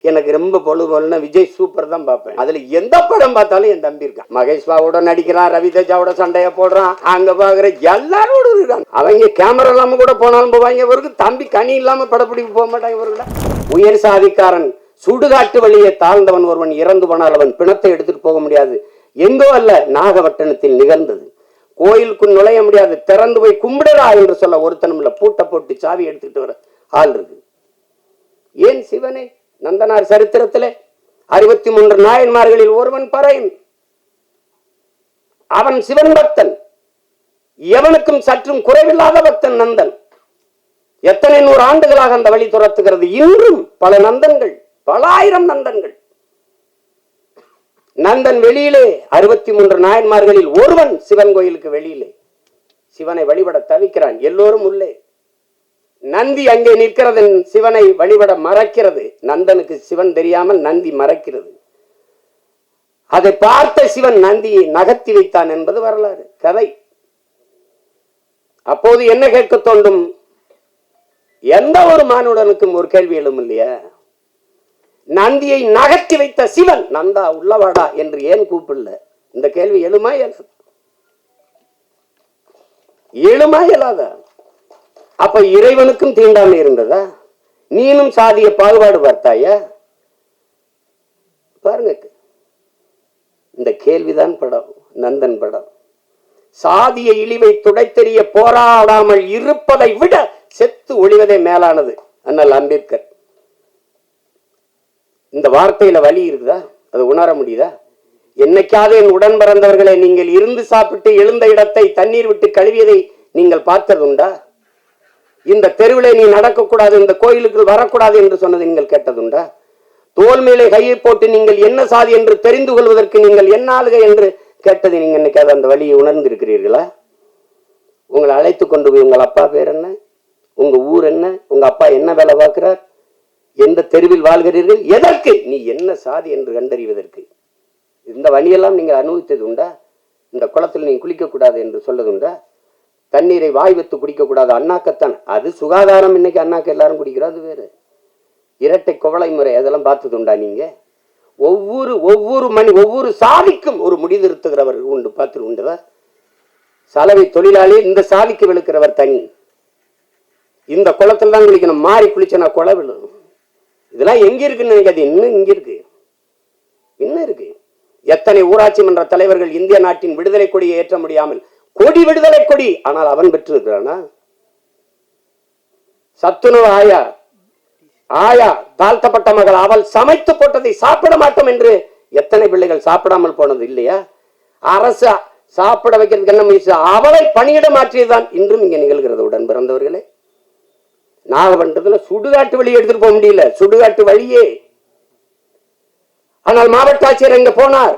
எனக்கு ரொம்ப பொழுதுனா விஜய் சூப்பர் தான் பார்ப்பேன். அதுல எந்த படம் பார்த்தாலும் என் தம்பி இருக்கான். மகேஷ் பாபுவோட நடிக்கிறான், ரவி தேஜாவோட சண்டைய போடுறான், அங்க பாக்குற எல்லாரோட இருக்காங்க. அவங்க கேமரா இல்லாம கூட போனாலும் போவாங்க. இவருக்கு தம்பி கனி இல்லாம படப்பிடிப்பு போக மாட்டாங்க. இவர்கள உயர் சாதிக்காரன் சுடுகாட்டு வழியை தாழ்ந்தவன் ஒருவன் இறந்து போனால் அவன் பிணத்தை எடுத்துட்டு போக முடியாது. எங்கோ அல்ல, நாகப்பட்டினத்தில் நிகழ்ந்தது. கோயிலுக்குள் நுழைய முடியாது, திறந்து போய் கும்பிடுறா என்று சொல்ல ஒருத்தனும் இல்ல. பூட்டை போட்டு சாவி எடுத்துட்டு வர ஆள் இருக்கு. ஏன் சிவனே நந்தனார் சரித்திரத்திலே 63 நாயன்மார்களில் ஒருவன் பறையன். அவன் சிவன் பக்தன், எவனுக்கும் சற்றும் குறைவில்லாத பக்தன் நந்தன். எத்தனை 100 ஆண்டுகளாக அந்த வழி துரத்துகிறது. இன்றும் பல நந்தன்கள், பல ஆயிரம் நந்தன்கள். நந்தன் வெளியிலே 63 நாயன்மார்களில் ஒருவன் சிவன் கோயிலுக்கு வெளியிலே சிவனை வழிபட தவிக்கிறான். எல்லோரும் உள்ளே. நந்தி அங்கே நிற்கிறது, சிவனை வழிபட மறைக்கிறது. நந்தனுக்கு சிவன் தெரியாமல் நந்தி மறைக்கிறது. அதை பார்த்த சிவன் நந்தியை நகர்த்தி வைத்தான் என்பது வரலாறு, கதை. அப்போது என்ன கேட்க தோன்றும்? எந்த ஒரு மானுடனுக்கும் ஒரு கேள்வி எழும் இல்லையா? நந்தியை நகர்த்தி வைத்த சிவன் நந்தா உள்ளவாடா என்று ஏன் கூப்பிடல? இந்த கேள்வி எழுமா இயலாது? எழுமா இயலாதா? அப்ப இறைவனுக்கும் தீண்டாமை இருந்ததா? நீனும் சாதிய பாகுபாடு பார்த்தாயா? பாருங்க, இந்த கேள்விதான் படம், நந்தன் படம். சாதிய இழிவை துடைத்தெறிய போராடாமல் இருப்பதை விட செத்து ஒழிவதே மேலானது. அண்ணல் அம்பேத்கர். இந்த வார்த்தையில வலி இருக்குதா? அது உணர முடியுதா? என்னைக்காவது என் உடன் பிறந்தவர்களை நீங்கள் இருந்து சாப்பிட்டு எழுந்த இடத்தை தண்ணீர் விட்டு கழுவியதை நீங்கள் பார்த்தது உண்டா? இந்த தெருவிலே நீ நடக்கக்கூடாது, இந்த கோயிலுக்கு வரக்கூடாது என்று சொன்னதை நீங்கள் கேட்டதுண்டா? தோல் மேலே கையை போட்டு நீங்கள் என்ன சாதி என்று தெரிந்து கொள்வதற்கு நீங்கள் என்ன ஆளுகை என்று கேட்டதை நீங்க என்னைக்காவது அந்த வழியை உணர்ந்து இருக்கிறீர்களா? உங்களை அழைத்து கொண்டு போய் உங்கள் அப்பா பேர் என்ன, உங்க ஊர் என்ன, உங்க அப்பா என்ன வேலை பார்க்கிறார், எந்த தெருவில் வாழ்கிறீர்கள், எதற்கு, நீ என்ன சாதி என்று கண்டறிவதற்கு இந்த வழியெல்லாம் நீங்கள் அனுபவித்தது உண்டா? இந்த குளத்தில் நீ குளிக்க கூடாது என்று சொல்லதுண்டா? தண்ணீரை வாய் வைத்து குடிக்க கூடாது, அண்ணாக்கத்தான். அது சுகாதாரம். இன்னைக்கு அண்ணாக்க எல்லாரும் குடிக்கிறது வேறு. இரட்டை குவளை முறை, அதெல்லாம் பார்த்தது உண்டா நீங்க? ஒவ்வொரு சாதிக்கும் ஒரு முடிதிருத்துகிறவர் உண்டு, பார்த்து உண்டுதா? சலவை தொழிலாளி இந்த சாதிக்கு விழுக்கிறவர் தனி. இந்த குளத்துல தான் குளிக்கணும், மாறி குளிச்சனா குளம் விழும். இதெல்லாம் எங்க இருக்குன்னு நினைக்காது. இன்னும் இங்க இருக்கு, இன்னும் இருக்கு. எத்தனை ஊராட்சி மன்ற தலைவர்கள் இந்திய நாட்டின் விடுதலை கொடியை ஏற்ற முடியாமல், கொடி விடுதலை கொடி, ஆனால் அவன் பெற்றிருக்கிறானா? சத்துணவு ஆயா தாழ்த்தப்பட்ட மகள், அவள் சமைத்து போட்டதை சாப்பிட மாட்டோம் என்று எத்தனை பிள்ளைகள் சாப்பிடாமல் போனது இல்லையா? அரசு சாப்பிட வைக்கிறதுக்கு என்ன முயற்சி? அவளை பணியிட மாற்றியதுதான் இன்றும் இங்க நிகழ்கிறது. உடன் பிறந்தவர்களே, நாகப்பட்டினத்துல சுடுகாட்டு வழி எடுத்துட்டு போக முடியல, சுடுகாட்டு வழியே. ஆனால் மாவட்ட ஆட்சியர் எங்க போனார்?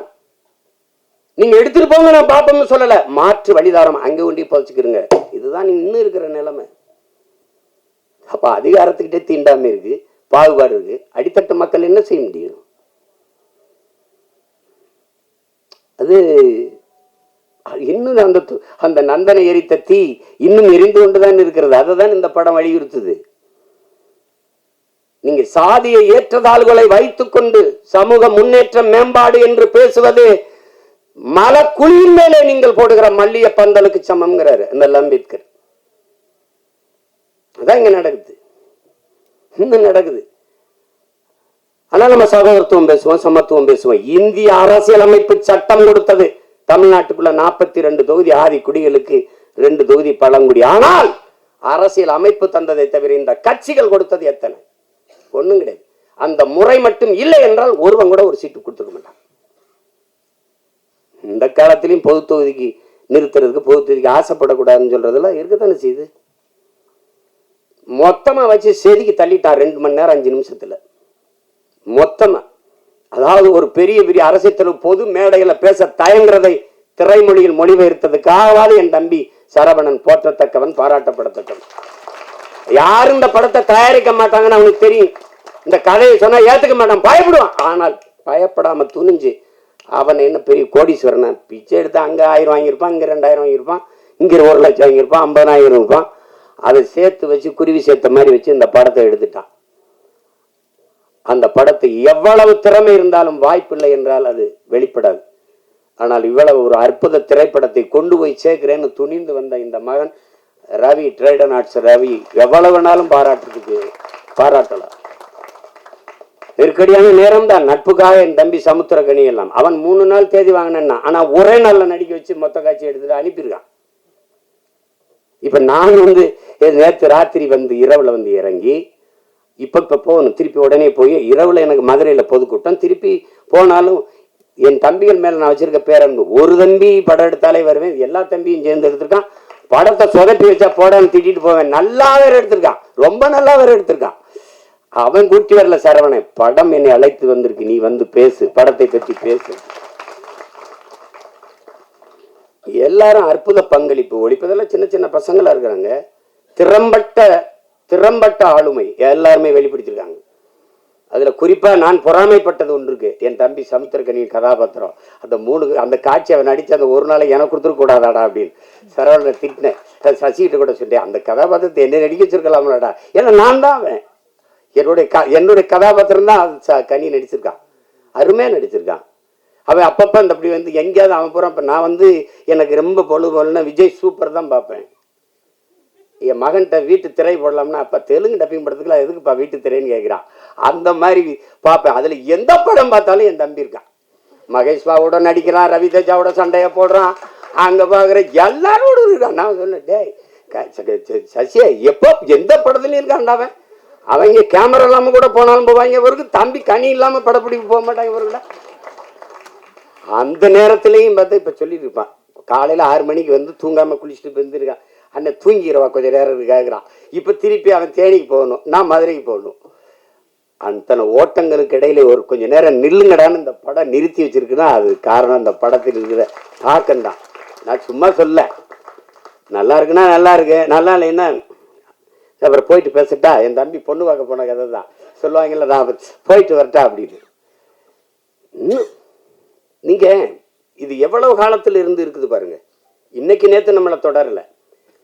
நீங்க எடுத்துட்டு போங்க, நான் பாப்போம்னு சொல்லல. மாற்று வழிதாரம் அங்க ஒண்டி போச்சுக்கிறீங்க. இதுதான் இன்னும் இருக்கிற நிலைமை. அப்ப அதிகாரத்துக்கிட்டே தீண்டாம இருக்கு, பாகுபாடு இருக்கு. அடித்தட்டு மக்கள் என்ன செய்ய முடியும்? அது இன்னும் அந்த நந்தனை எரித்த தீ இன்னும் எரிந்து கொண்டுதான் இருக்கிறது. அதுதான் இந்த படம் வலியுறுத்துது. நீங்க சாதிய ஏற்றத்தாழ்வுகளை வைத்துக் கொண்டு சமூக முன்னேற்றம் மேம்பாடு என்று பேசுவது மலக்குழியின் மேலே நீங்கள் போடுகிற மல்லிய பந்தலுக்கு சமம்ங்கிறாரு அந்த அம்பேத்கர். அதான் இங்க நடக்குது, இன்னும் நடக்குது. ஆனா நம்ம சகோதரத்துவம் பேசுவோம், சமத்துவம் பேசுவோம். இந்திய அரசியல் அமைப்பு சட்டம் கொடுத்தது தமிழ்நாட்டுக்குள்ள 42 தொகுதி ஆதி குடிகளுக்கு, 2 தொகுதி பழங்குடி. ஆனால் அரசியல் அமைப்பு தந்ததை தவிர இந்த கட்சிகள் கொடுத்தது எத்தனை? ஒண்ணும் கிடையாது. அந்த முறை மட்டும் இல்லை என்றால் ஒருவன் கூட ஒரு சீட்டு கொடுத்துக்க மாட்டான். இந்த காலத்திலையும் பொது தொகுதிக்கு நிறுத்துறதுக்கு, பொது தொகுதிக்கு ஆசைப்படக்கூடாதுன்னு சொல்றதெல்லாம் இருக்கத்தானே செய்யுது. மொத்தமா வச்சு செதுக்கி தள்ளிட்டான் 2 மணி நேரம் 5 நிமிஷத்துல மொத்தமா. அதாவது ஒரு பெரிய அரசியல் பொது மேடையில பேச தயங்குறதை திரைமொழியில் மொழிபெயர்த்ததுக்காகவாது என் தம்பி சரவணன் போற்றத்தக்கவன், பாராட்டப்படத்தக்கவன். யாரும் இந்த படத்தை தயாரிக்க மாட்டாங்கன்னு அவனுக்கு தெரியும். இந்த கதையை சொன்னா ஏத்துக்க மாட்டான், பயப்படுவான். ஆனால் பயப்படாம துணிஞ்சு அவன் என்ன பெரிய கோடீஸ்வரனா, பிச்சை எடுத்து அங்க 1000 வாங்கியிருப்பான், இங்க 2000 வாங்கியிருப்பான், இங்க 1 லட்சம் வாங்கியிருப்பான், 50,000 இருப்பான். அதை சேர்த்து வச்சு குருவி சேர்த்த மாதிரி வச்சு இந்த படத்தை எடுத்துட்டான். அந்த படத்தை எவ்வளவு திறமை இருந்தாலும் வாய்ப்பில்லை என்றால் அது வெளிப்படாது. ஆனால் இவ்வளவு ஒரு அற்புத திரைப்படத்தை கொண்டு போய் சேர்க்கிறேன்னு துணிந்து வந்த இந்த மகன் ரவி, ட்ரேடன் ஆர்ட்ஸ் ரவி, எவ்வளவு வேணாலும் பாராட்டலாம். நெருக்கடியான நேரம் தான். நட்புக்காக என் தம்பி சமுத்திரக்கனி எல்லாம் அவன் 3 நாள் தேதி வாங்கினா, ஆனா ஒரே நாள்ல நடிக்க வச்சு மொத்த காட்சி எடுத்துட்டு அனுப்பியிருக்கான். இப்ப நான் நேற்று ராத்திரி இரவுல இறங்கி இப்ப போகணும், திருப்பி உடனே போய் இரவுல எனக்கு மதுரையில பொதுக்கூட்டம், திருப்பி போனாலும் என் தம்பிகள் மேல நான் வச்சிருக்க பேரன்பு. ஒரு தம்பி படம் எடுத்தாலே வருவேன், எல்லா தம்பியும் சேர்ந்து எடுத்திருக்கான். படத்தை சொதப்பி வச்சா போடான்னு திட்டிட்டு போவேன். நல்லா வேற எடுத்திருக்கான், ரொம்ப நல்லா வேற எடுத்திருக்கான். அவன் கூட்டி வரல சரவணை, படம் என்னை அழைத்து வந்திருக்கு, நீ பேசு, படத்தை பற்றி பேசு. எல்லாரும் அற்புத பங்களிப்பு. ஒழிப்பதெல்லாம் சின்ன சின்ன பசங்களா இருக்கிறாங்க. திறம்பட்ட ஆளுமை எல்லாருமே வெளிப்படுத்திருக்காங்க. அதுல குறிப்பா நான் பொறாமைப்பட்டது ஒன்று இருக்கு. என் தம்பி சமுத்திரக்கனியின் கதாபாத்திரம், அந்த காட்சி அவன் நடிச்சு அந்த ஒரு நாளை எனக்கு கொடுத்துருக்க கூடாதாடா அப்படின்னு சரவணனை திட்டினேன். சசிகிட்ட கூட சொல்லிட்டேன், அந்த கதாபாத்திரத்தை என்ன நடிக்க வச்சிருக்கலாம்லடா. ஏன்னா நான் தான் அவன், என்னுடைய கதாபாத்திரம் தான் கனி நடிச்சிருக்கான், அருமையா நடிச்சிருக்கான். அவன் அப்பப்ப அப்படி எங்கேயாவது அவன் போறான். இப்ப நான் எனக்கு ரொம்ப பொழுதுபோல்னா விஜய் சூப்பர் தான் பார்ப்பேன். என் மகன்கிட்ட வீட்டு திரை போடலாம்னா, அப்ப தெலுங்கு டப்பிங் படத்துக்குலாம் எதுக்குப்பா வீட்டு திரைன்னு கேட்கிறான். அந்த மாதிரி பார்ப்பேன். அதுல எந்த படம் பார்த்தாலும் என் தம்பி இருக்கான். மகேஷ் பாவோட நடிக்கிறான், ரவி தேஜாவோட சண்டைய போடுறான், அங்க பாக்குற எல்லாரோட இருக்கான். நான் சொன்னேன், டேய் சசியா எப்போ எந்த படத்துலயும் இருக்கான்டாவன். அவங்க கேமரா இல்லாம கூட போனாலும் போவாங்க. இவருக்கு தம்பி கனி இல்லாம படப்பிடிப்பு போக மாட்டாங்க இவர்கள. அந்த நேரத்திலையும் பார்த்து இப்ப சொல்லிட்டு இருப்பான், காலையில 6 மணிக்கு தூங்காம குளிச்சுட்டு வந்துருக்கான். அண்ணன் தூங்கிடுவா கொஞ்ச நேரம் கேட்குறான். இப்ப திருப்பி அவன் தேனிக்கு போகணும், நான் மதுரைக்கு போகணும். அத்தனை ஓட்டங்களுக்கு இடையில ஒரு கொஞ்ச நேரம் நில்லுங்கடான்னு இந்த படம் நிறுத்தி வச்சிருக்குன்னா அது காரணம் இந்த படத்தில் இருக்கிற தாக்கம் தான். நான் சும்மா சொல்ல, நல்லா இருக்குன்னா நல்லா இருக்கு, நல்லா இல்லைன்னா அப்புறம் போயிட்டு பேசிட்டா. என் தம்பி பொண்ணு பார்க்க போன கதை தான் சொல்லுவாங்கல்ல, நான் போயிட்டு வரட்டா அப்படின்னு. நீங்க இது எவ்வளவு காலத்துல இருந்து இருக்குது பாருங்க. இன்னைக்கு நேத்து நம்மளை தொடரல.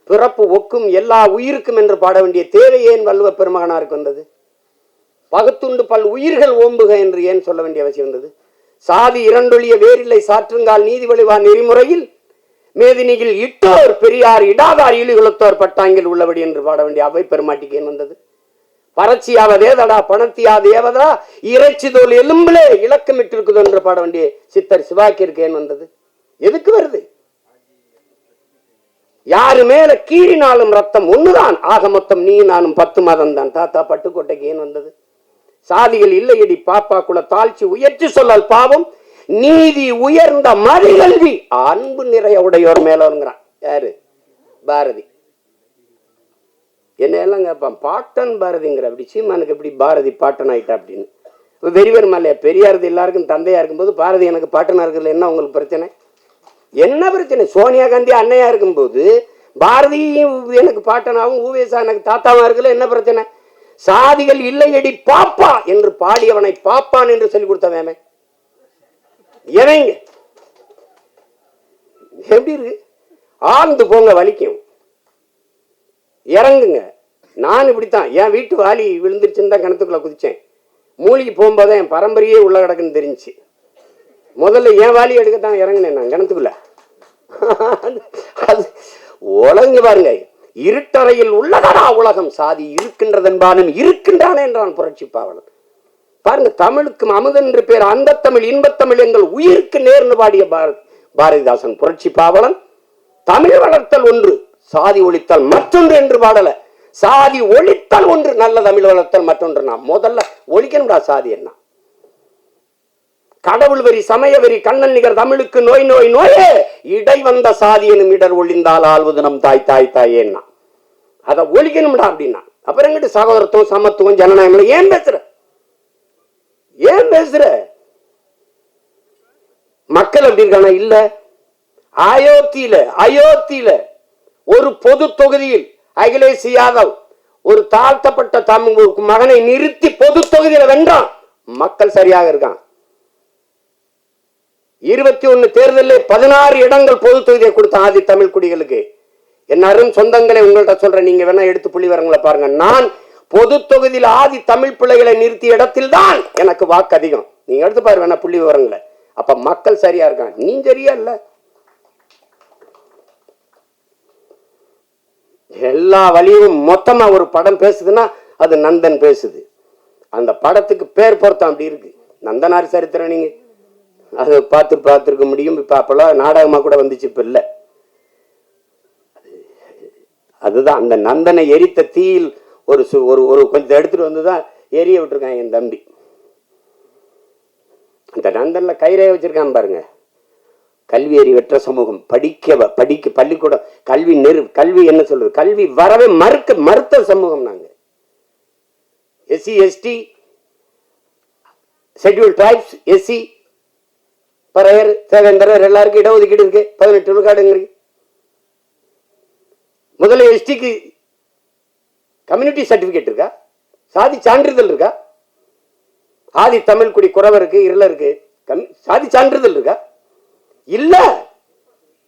பிறப்பு ஒக்கும் எல்லா உயிருக்கும் என்று பாட வேண்டிய தேவை ஏன் வள்ளுவ பெருமகனாருக்கு வந்தது? பகுத்துண்டு பல் உயிர்கள் ஓம்புக என்று ஏன் சொல்ல வேண்டிய அவசியம் வந்தது? சாதி இரண்டொழிய வேறில்லை சாற்றுங்கால் நீதி வழிவா நெறிமுறையில் மேதினியில் இட்டோர் பெரியார் இடாதார் இழிகுலத்தோர் பட்டாங்கில் உள்ளபடி என்று பாட வேண்டிய அவை பெருமாட்டிக்கு ஏன் வந்தது? பறச்சியாவதேதடா பணத்தியாதேவதா இறைச்சி தோல் எலும்பிலே இலக்கமிட்டு இருக்குது என்று பாட வேண்டிய சித்தர் சிவாக்கிற்கு ஏன் வந்தது? எதுக்கு வருது? யாரு மேல கீறினாலும் ரத்தம் ஒண்ணுதான், ஆக மொத்தம் நீ நானும் 10 மாதம் தான். தாத்தா பட்டுக்கோட்டைக்கு ஏன் வந்தது? சாதிகள் இல்லையடி பாப்பா குல தாழ்ச்சி உயர்ச்சி சொல்லல் பாவம் நீதி உயர்ந்த மதிகல்வி அன்பு நிறைய உடையோர் மேலோங்கிறான். யாரு? பாரதி. என்ன எல்லாம் கேட்பான், பாட்டன் பாரதிங்கிற. அப்படி சீமானுக்கு எப்படி பாரதி பாட்டன் ஆயிட்டா அப்படின்னு வெறிவரும் இல்லையா? பெரியாரது எல்லாருக்கும் தந்தையா இருக்கும்போது பாரதி எனக்கு பாட்டனா இருக்கிறதுல என்ன உங்களுக்கு பிரச்சனை? என்ன பிரச்சனை? சோனியா காந்தி அன்னையா இருக்கும்போது பாரதியும் எனக்கு பாட்டனாவும் ஊவேசா எனக்கு தாத்தாவா இருக்குல்ல, என்ன பிரச்சனை? சாதிகள் இல்லையடி பாப்பா என்று பாடியவனை பாப்பான் என்று சொல்லிக் கொடுத்தவன் எவங்க? எப்படி இருக்கு? ஆழ்ந்து போங்க, வலிக்கும், இறங்குங்க. நான் இப்படித்தான் என் வீட்டு வாலி விழுந்துருச்சுன்னு தான் கிணத்துக்குள்ள குதிச்சேன். மூழ்கி போகும்போது என் பரம்பரையே உள்ள கிடக்குன்னு தெரிஞ்சு முதல்ல என் வாலி எடுக்கத்தான் இறங்கினேன் நான் கிணத்துக்குள்ள. அது உலங்கு பாருங்க. இருட்டறையில் உள்ளதடா உலகம், சாதி இருக்கின்றதென்பானும் இருக்கின்றானே என்றான் புரட்சி பாவலன். பாருங்க, தமிழுக்கும் அமுதன் என்று பேர் அந்த தமிழ் இன்பத்தமிழ் எங்கள் உயிருக்கு நேர்ந்து பாடிய பாரதிதாசன் புரட்சி பாவலன். தமிழ் வளர்த்தல் ஒன்று, சாதி ஒழித்தல் மற்றொன்று என்று பாடல. சாதி ஒழித்தல் ஒன்று, நல்ல தமிழ் வளர்த்தல் மற்றொன்று. நான் முதல்ல ஒழிக்கணும்டா சாதி. என்ன கடவுள் வரி சமய வரி கண்ணன் நிகர் தமிழுக்கு நோய் நோய் நோயே இடை வந்த சாதி எனும் இடர் ஒழிந்தால் ஆள்வது நம் தாய் தாய் தாயேன்னா அதை ஒழிக்கணும்டா அப்படின்னா. அப்புறம் எங்கிட்ட சகோதரத்துவம் சமத்துவம் ஜனநாயகம் ஏன் பேசுற? ஏன் பேசுற? மக்கள் அப்படி இருக்கானா? இல்ல. அயோத்தியில ஒரு பொது தொகுதியில் அகிலேஷ் யாதவ் ஒரு தாழ்த்தப்பட்ட தமிழ் மகனை நிறுத்தி பொது தொகுதியில வென்றான். மக்கள் சரியாக இருக்கான். 21 தேர்தலில் 16 இடங்கள் பொது தொகுதியை கொடுத்த ஆதி தமிழ் குடிகளுக்கு. என்னாரும் சொந்தங்களை உங்கள்கிட்ட சொல்றேன், நீங்க வேணா எடுத்து புள்ளி வரங்களை பாருங்க. நான் பொது தொகுதியில் ஆதி தமிழ் பிள்ளைகளை நிறுத்திய இடத்தில் தான் எனக்கு வாக்கு அதிகம். நீங்க எடுத்து பாரு வேணா புள்ளி விவரங்களை. அப்ப மக்கள் சரியா இருக்காங்க, நீ சரியா இல்ல. எல்லா வழியும் மொத்தமா ஒரு படம் பேசுதுன்னா அது நந்தன் பேசுது. அந்த படத்துக்கு பேர் பொருத்தம் அப்படி இருக்கு. நந்தனார் சரித்திரம் நீங்க அது பார்த்துருக்க முடியும். இப்ப அப்பெல்லாம் நாடகமா கூட வந்துச்சு, இப்ப இல்ல. அதுதான் அந்த நந்தனை எரித்த தீயில் ஒரு ஒரு கொஞ்சம் எடுத்துட்டு வந்துதான் எரிய விட்டுருக்காங்க என் தம்பி. அந்த நந்தன்ல கைரேகை வச்சிருக்கான் பாருங்க. கல்வி அறிவற்ற சமூகம், படிக்க பள்ளிக்கூடம் கல்வி என்ன சொல்றது, கல்வி வரவே மறுத்த சமூகம் நாங்க. SC ST schedule tribes, SC பறையர் தேவேந்தரர் எல்லாருக்கும் இடஒதுக்கீடு இருக்கு. 18 விழுக்காடுங்க. முதல்ல எஸ்டிக்கு கம்யூனிட்டி சர்டிபிகேட் இருக்கா? சாதி சான்றிதழ் இருக்கா? ஆதி தமிழ் குடி குறவருக்கு இருளருக்கு சாதி சான்றிதழ் இருக்கா? இல்ல.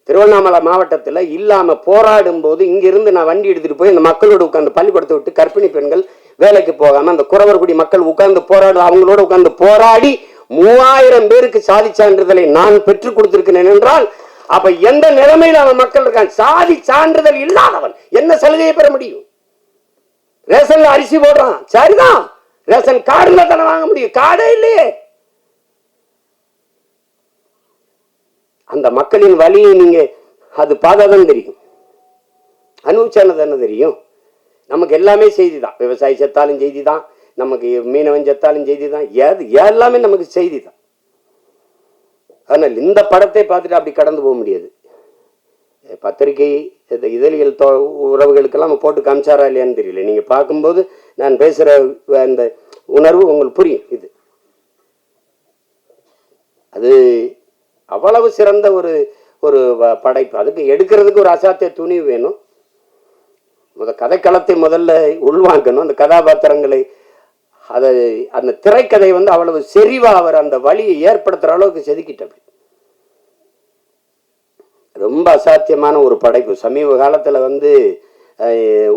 திருவண்ணாமலை மாவட்டத்தில் இல்லாம போராடும் போது இங்கிருந்து நான் வண்டி எடுத்துட்டு போய் இந்த மக்களோட உட்கார்ந்து பள்ளிக்கூடத்தை விட்டு கர்ப்பிணி பெண்கள் வேலைக்கு போகாம அந்த குறவர் குடி மக்கள் உட்கார்ந்து அவங்களோட உட்கார்ந்து போராடி 3000 பேருக்கு சாதி சான்றிதழை நான் பெற்றுக் கொடுத்திருக்கிறேன் என்றால் அப்ப எந்த நிலைமையில் அவன் மக்கள் இருக்கான்? சாதி சான்றிதழ் இல்லாதவன் என்ன சலுகையை பெற முடியும்? ரேஷன்ல அரிசி போடுறான், சரிதான். ரேஷன் கார்டுல தானே வாங்க முடியும், கார்டே இல்லையே. அந்த மக்களின் வழியை நீங்க அது பார்த்தாதான் தெரியும், அனுபவிச்சானது என்ன தெரியும். நமக்கு எல்லாமே செய்தி தான். விவசாயி செத்தாலும் செய்தி தான், நமக்கு மீனவன் செத்தாலும் செய்தி தான், எல்லாமே நமக்கு செய்தி தான். ஆனால் இந்த படத்தை பார்த்துட்டு அப்படி கடந்து போக முடியாது. பத்திரிகை இதழியல் உறவுகளுக்கெல்லாம் போட்டு காமிச்சாரா இல்லையான்னு தெரியல. நீங்க பார்க்கும்போது நான் பேசுற அந்த உணர்வு உங்களுக்கு புரியும். இது அது அவ்வளவு சிறந்த ஒரு ஒரு படைப்பு. அதுக்கு எடுக்கிறதுக்கு ஒரு அசாத்திய துணிவு வேணும். கதைக்களத்தை முதல்ல உள்வாங்கணும். அந்த கதாபாத்திரங்களை அந்த திரைக்கதை அவ்வளவு செறிவா அவர் அந்த வழியை ஏற்படுத்துற அளவுக்கு செதுக்கிட்ட ரொம்ப அசாத்தியமான ஒரு படைப்பு. சமீப காலத்துல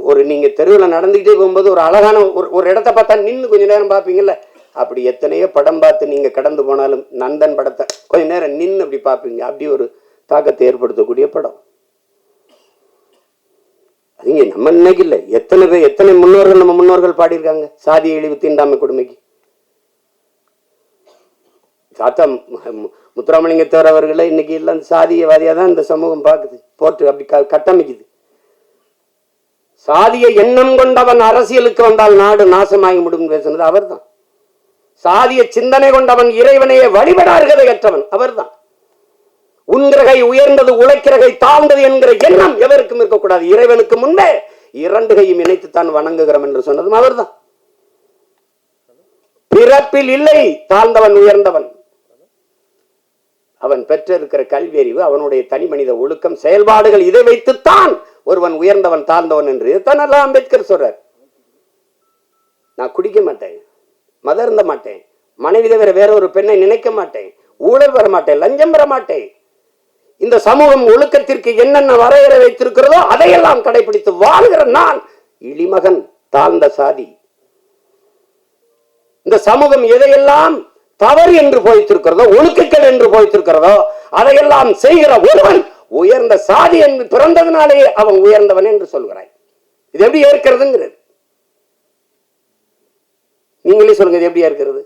ஒரு நீங்க தெருவில் நடந்துகிட்டே போகும்போது ஒரு அழகான ஒரு இடத்த பார்த்தா நின்று கொஞ்ச நேரம் பார்ப்பீங்கல்ல, அப்படி எத்தனையோ படம் பார்த்து நீங்க கடந்து போனாலும் நந்தன் படத்தை கொஞ்ச நேரம் நின்று அப்படி பார்ப்பீங்க. அப்படி ஒரு தாக்கத்தை ஏற்படுத்தக்கூடிய படம். அதுங்க நம்ம இன்னைக்கு இல்லை, எத்தனை முன்னோர்கள் நம்ம முன்னோர்கள் பாடியிருக்காங்க சாதி இழிவு தீண்டாமை கொடுமைக்கு. தாத்தா முத்துராமலிங்கத்தவர் அவர்களை இன்னைக்கு இல்லை, அந்த சாதியவாதியா தான் இந்த சமூகம் பார்க்குது, போட்டு அப்படி கட்டமைக்குது. சாதிய எண்ணம் கொண்டவன் அரசியலுக்கு வந்தால் நாடு நாசமாகி முடியும் பேசுனது அவர் தான். சாதிய சிந்தனை கொண்டவன் இறைவனையே வழிபடார்கதையற்றவன் அவர் தான். உன்கிரகை உயர்ந்தது உழைக்கிறகை தாழ்ந்தது என்கிற எண்ணம் எவருக்கும் இருக்கக்கூடாது. இறைவனுக்கு முன்பே 2 கையும் இணைத்துத்தான் வணங்குகிறோம் என்று சொன்னதும் அவர் தான். பிறப்பில் இல்லை தாழ்ந்தவன் உயர்ந்தவன். அவன் பெற்றிருக்கிற கல்வி அறிவு, அவனுடைய தனி மனித ஒழுக்கம், செயல்பாடுகள், இதை வைத்துத்தான் ஒருவன் உயர்ந்தவன் தாழ்ந்தவன் என்று தான் அம்பேத்கர் சொல்றார். நான் குடிக்க மாட்டேன், மதம் இருந்த மாட்டேன், மனைவி தவிர வேற ஒரு பெண்ணை நினைக்க மாட்டேன், ஊழல் வர மாட்டேன், லஞ்சம் பெற மாட்டேன். இந்த சமூகம் ஒழுக்கத்திற்கு என்னென்ன வரையறை வைத்திருக்கிறதோ அதையெல்லாம் கடைபிடித்து வாழ்கிற நான் இளிமகன், தாழ்ந்த சாதி. இந்த சமூகம் எதையெல்லாம் தவறு என்று போய்த்திருக்கிறதோ, ஒழுக்கங்கள் என்று போய்த்திருக்கிறதோ அதையெல்லாம் செய்கிற ஒருவன் உயர்ந்த சாதி என்று பிறந்ததுனாலேயே அவன் உயர்ந்தவன் என்று சொல்கிறாய். இது எப்படி ஏற்கிறதுங்கிறது நீங்களே சொல்லுங்க. இது எப்படி இருக்கிறது?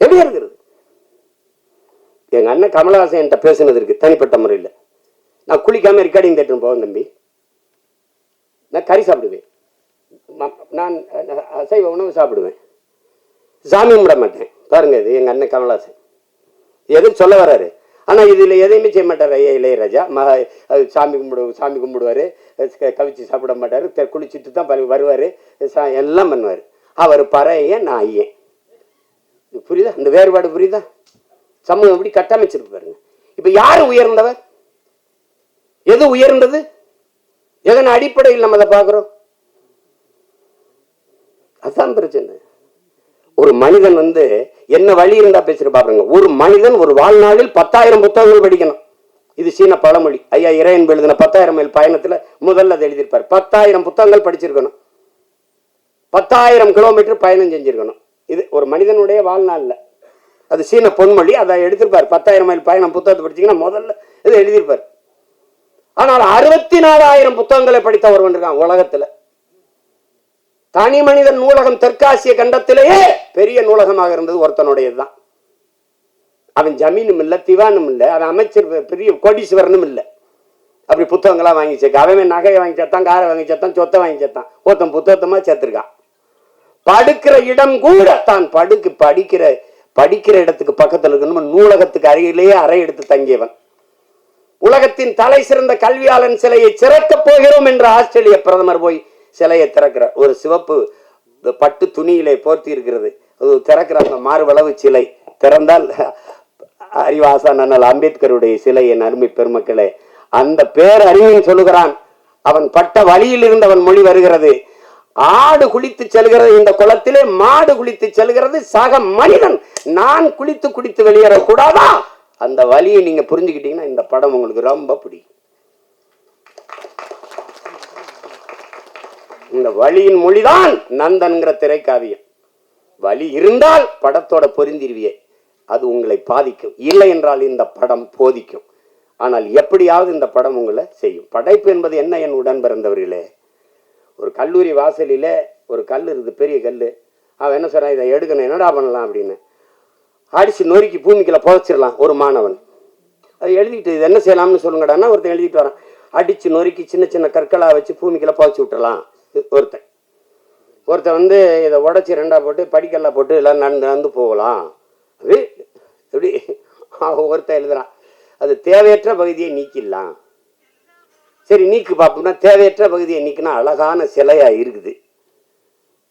எப்படி இருக்கிறது? எங்க அண்ணன் கமலஹாசன் என்கிட்ட பேசுனது இருக்கு தனிப்பட்ட முறையில். நான் குளிக்காம ரெக்கார்டிங் தேட்டர் போவேன் தம்பி, நான் கறி சாப்பிடுவேன், நான் அசைவ உணவு சாப்பிடுவேன், சாமி கும்பிட மாட்டேன். பாருங்க, இது எங்க அண்ணன் கமலஹாசன் எதுவும் சொல்ல வர்றாரு. ஆனா இதுல எதையுமே செய்ய மாட்டார். ஐயா இளையராஜா சாமி கும்பிடுவாரு, கவிச்சு சாப்பிட மாட்டாரு, குளிச்சுட்டு தான் வருவாரு, எல்லாம் பண்ணுவாரு. அவர் பறையன், நான் ஐயன். புரியுதா? அந்த வேறுபாடு புரியுதா? சமூகம் எப்படி கட்டமைச்சிருக்கு பாருங்க. இப்ப யாரு உயர்ந்தவர்? எது உயர்ந்தது? எதன் அடிப்படையில் நம்ம அதை பார்க்கிறோம்? அதுதான் பிரச்சனை. ஒரு மனிதன் என்ன வழி இருந்தா பேசுற பாருங்க. ஒரு மனிதன் ஒரு வாழ்நாளில் 10,000 புத்தகங்கள் படிக்கணும். இது சீன பழமொழி. ஐயா இறையன்பு எழுதின 10,000 மைல் பயணத்துல முதல்ல அதை எழுதியிருப்பார். 10,000 புத்தகங்கள் படிச்சிருக்கணும். 10,000 கிலோமீட்டர் பயணம் செஞ்சிருக்கணும். இது ஒரு மனிதனுடைய வாழ்நாள்ல. அது சீன பொன்மொழி, அதை எடுத்திருப்பார். 10,000 மைல் பயணம் புத்தகத்தை படிச்சீங்கன்னா முதல்ல இது எழுதியிருப்பார். ஆனால் 64,000 புத்தகங்களை படித்த ஒருவன் இருக்கான் உலகத்துல. தனி மனிதன் நூலகம் தெற்காசிய கண்டத்திலேயே பெரிய நூலகமாக இருந்தது ஒருத்தனுடையதுதான். அவன் ஜமீனும் இல்லை, திவானும் இல்லை, அவன் அமைச்சர் பெரிய கோடீஸ்வரனும் இல்லை. அப்படி புத்தகங்களா வாங்கி சேர்க்க. அவன் நகையை வாங்கி சேர்த்தான், காரை வாங்கி சேர்த்தான், சொத்தை வாங்கி சேர்த்தான். ஒருத்தன் புத்தகத்தமா சேர்த்திருக்கான். படுக்கிற இடம் கூட தான் படிக்கிற இடத்துக்கு பக்கத்தில் இருக்கணும். நூலகத்துக்கு அருகிலேயே அறை எடுத்து தங்கியவன். உலகத்தின் தலை சிறந்த கல்வியாளன் சிலையை திறக்க போகிறோம் என்று ஆஸ்திரேலிய பிரதமர் போய் சிலையை திறக்கிறார். ஒரு சிவப்பு பட்டு துணியிலே போர்த்தி இருக்கிறது. திறக்கிறாங்க. மார்பளவு சிலை திறந்தால் அறிவாசான் அண்ணல் அம்பேத்கருடைய சிலை. என் அருமை பெருமக்களே, அந்த பேரறிஞன் சொல்லுகிறான், அவன் பட்ட வழியில் இருந்தவன் மொழி வருகிறது. ஆடு குளித்து செல்கிறது இந்த குளத்திலே, மாடு குளித்து செல்கிறது, சக மனிதன் நான் குளித்து குடித்து வெளியேறக்கூடாதா? அந்த வழியை நீங்க புரிஞ்சுக்கிட்டீங்கன்னா இந்த படம் உங்களுக்கு ரொம்ப பிடிக்கும். இந்த வழியின் மொழிதான் நந்தன்கிற திரைக்காவியம். வழி இருந்தால் படத்தோட பொருந்திருவியே, அது உங்களை பாதிக்கும். இல்லை என்றால் இந்த படம் போதிக்கும். ஆனால் எப்படியாவது இந்த படம் உங்களை செய்யும். படைப்பு என்பது என்ன? என் உடன் பிறந்தவர்களே, ஒரு கல்லூரி வாசலில் ஒரு கல் இருக்குது, பெரிய கல். அவன் என்ன சொல்றான், இதை எடுக்கணும், என்னடா பண்ணலாம் அப்படின்னு. அடிச்சு நொறுக்கி பூமிக்குள்ள புதைச்சிடலாம் ஒரு மாணவன். அது எழுதிட்டு இது என்ன செய்யலாம்னு சொல்லுங்கடான்னா ஒருத்தன் எழுதிட்டு வரான். அடிச்சு நொறுக்கி சின்ன சின்ன கற்களாக வச்சு பூமிக்குள்ள புதைச்சி விட்டுறலாம் ஒருத்தன் வந்து இதை உடச்சி 2ஆ போட்டு படிக்கல்லாம் போட்டு எல்லாம் நடந்து போகலாம். அது எப்படி ஒருத்தன் எழுதுறான், அது தேவையற்ற பகுதியை நீக்கிடலாம். சரி நீக்கு பார்ப்போம்னா தேவையற்ற பகுதியை நீக்கினா அழகான சிலையா இருக்குது,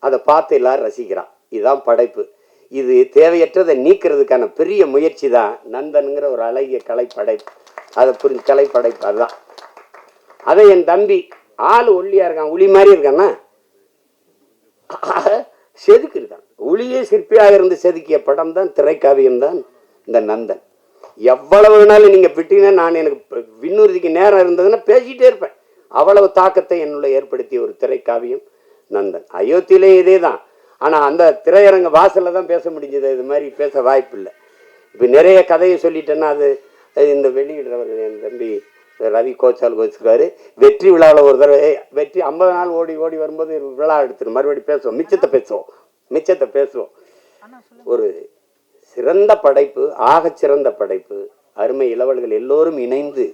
அதை பார்த்து எல்லாரும் ரசிக்கிறான். இதுதான் படைப்பு. இது தேவையற்றதை நீக்கிறதுக்கான பெரிய முயற்சி தான் நந்தனுங்கிற ஒரு அழகிய கலைப்படைப்பு. அதை புரிஞ்சு கலைப்படைப்பு அதுதான். அதை என் தம்பி ஆள் ஒல்லியா இருக்கான், உளி மாதிரி இருக்கான்னா செதுக்கு இருக்கான். உளியே சிற்பியாக இருந்து செதுக்கிய படம் தான் திரைக்காவியம் தான் இந்த நந்தன். எவ்வளவு வேணாலும் நீங்க விட்டீங்கன்னா நான் எனக்கு விண்ணுறுதிக்கு நேரம் இருந்ததுன்னா பேசிட்டே இருப்பேன். அவ்வளவு தாக்கத்தை என்னுள்ள ஏற்படுத்திய ஒரு திரைக்காவியம் நந்தன். அயோத்தியிலே இதே தான். ஆனா அந்த திரையரங்க வாசல்ல தான் பேச முடிஞ்சது, இது மாதிரி பேச வாய்ப்பு இல்லை. இப்ப நிறைய கதையை சொல்லிட்டேன்னா அது இந்த வெளியிடுறவர்கள் என் தம்பி ரவி கோச்சால் வச்சுருக்காரு. வெற்றி விழாவில் ஒரு தடவை வெற்றி 50 நாள் ஓடி ஓடி வரும்போது விழா எடுத்துரு மறுபடியும் பேசுவோம், மிச்சத்தை பேசுவோம். ஒரு சிறந்த படைப்பு, ஆகச் சிறந்த படைப்பு. அருமை இளவல்கள் எல்லோரும் இணைந்து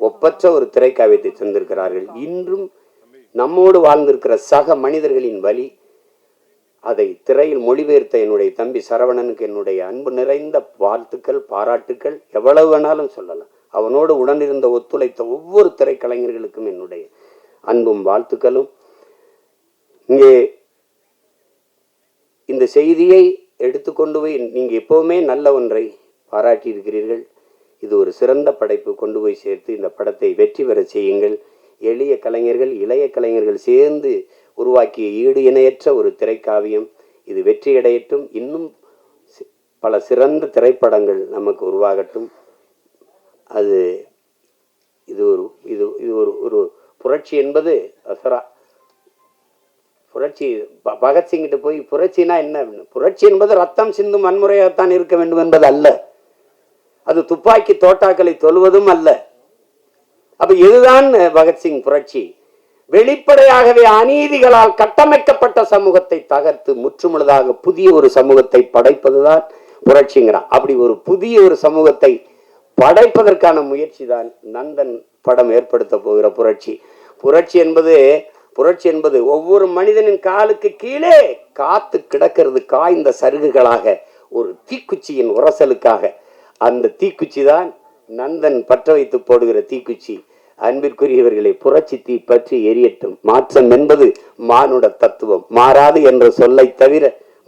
ஒப்பற்ற ஒரு திரைக்காவியத்தை தந்திருக்கிறார்கள். இன்றும் நம்மோடு வாழ்ந்திருக்கிற சக மனிதர்களின் வழி அதை திரையில் மொழிபெயர்த்த என்னுடைய தம்பி சரவணனுக்கு என்னுடைய அன்பு நிறைந்த வாழ்த்துக்கள், பாராட்டுக்கள். எவ்வளவு வேணாலும் சொல்லலாம். அவனோடு உடனிருந்த ஒத்துழைத்த ஒவ்வொரு திரைக்கலைஞர்களுக்கும் என்னுடைய அன்பும் வாழ்த்துக்களும். இங்கே இந்த செய்தியை எடுத்துக்கொண்டு போய் நீங்க எப்பவுமே நல்ல ஒன்றை பாராட்டி இருக்கிறீர்கள். இது ஒரு சிறந்த படைப்பு. கொண்டு போய் சேர்த்து இந்த படத்தை வெற்றி பெற செய்யுங்கள். எளிய கலைஞர்கள், இளைய கலைஞர்கள் சேர்ந்து உருவாக்கிய ஈடு இணையற்ற ஒரு திரைக்காவியம். இது வெற்றியடையட்டும். இன்னும் பல சிறந்த திரைப்படங்கள் நமக்கு உருவாகட்டும். அது இது ஒரு இது இது ஒரு ஒரு புரட்சி என்பது புரட்சி பகத்சிங்கிட்ட போய் புரட்சினா என்ன? புரட்சி என்பது ரத்தம் சிந்தும் வன்முறையாகத்தான் இருக்க வேண்டும் என்பது அல்ல. அது துப்பாக்கி தோட்டாக்களை தொழுவதும் அல்ல. அப்ப இதுதான் பகத்சிங் புரட்சி. வெளிப்படையாகவே அநீதிகளால் கட்டமைக்கப்பட்ட சமூகத்தை தகர்த்து முற்றுமுழுதாக புதிய ஒரு சமூகத்தை படைப்பதுதான் புரட்சிங்கிறான். அப்படி ஒரு புதிய ஒரு சமூகத்தை படைப்பதற்கான முயற்சி தான் நந்தன் படம் ஏற்படுத்த போகிற புரட்சி. புரட்சி என்பது ஒவ்வொரு மனிதனின் காலுக்கு கீழே காத்து கிடக்கிறது காய்ந்த சருகுகளாக, ஒரு தீக்குச்சியின் உரசலுக்காக. அந்த தீக்குச்சி தான் நந்தன் பற்ற வைத்து போடுகிற தீக்குச்சி. அன்பிற்குரியவர்களை, புரட்சி தீ பற்றி எரியட்டும். மாற்றம் என்பது மானுட தத்துவம். மாறாது என்ற சொல்லை தவிர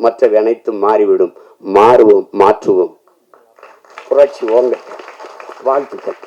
மற்றவை அனைத்தும் மாறிவிடும். மாறுவோம், மாற்றுவோம். புரட்சி ஓங்க. வாழ்த்துக்கள்.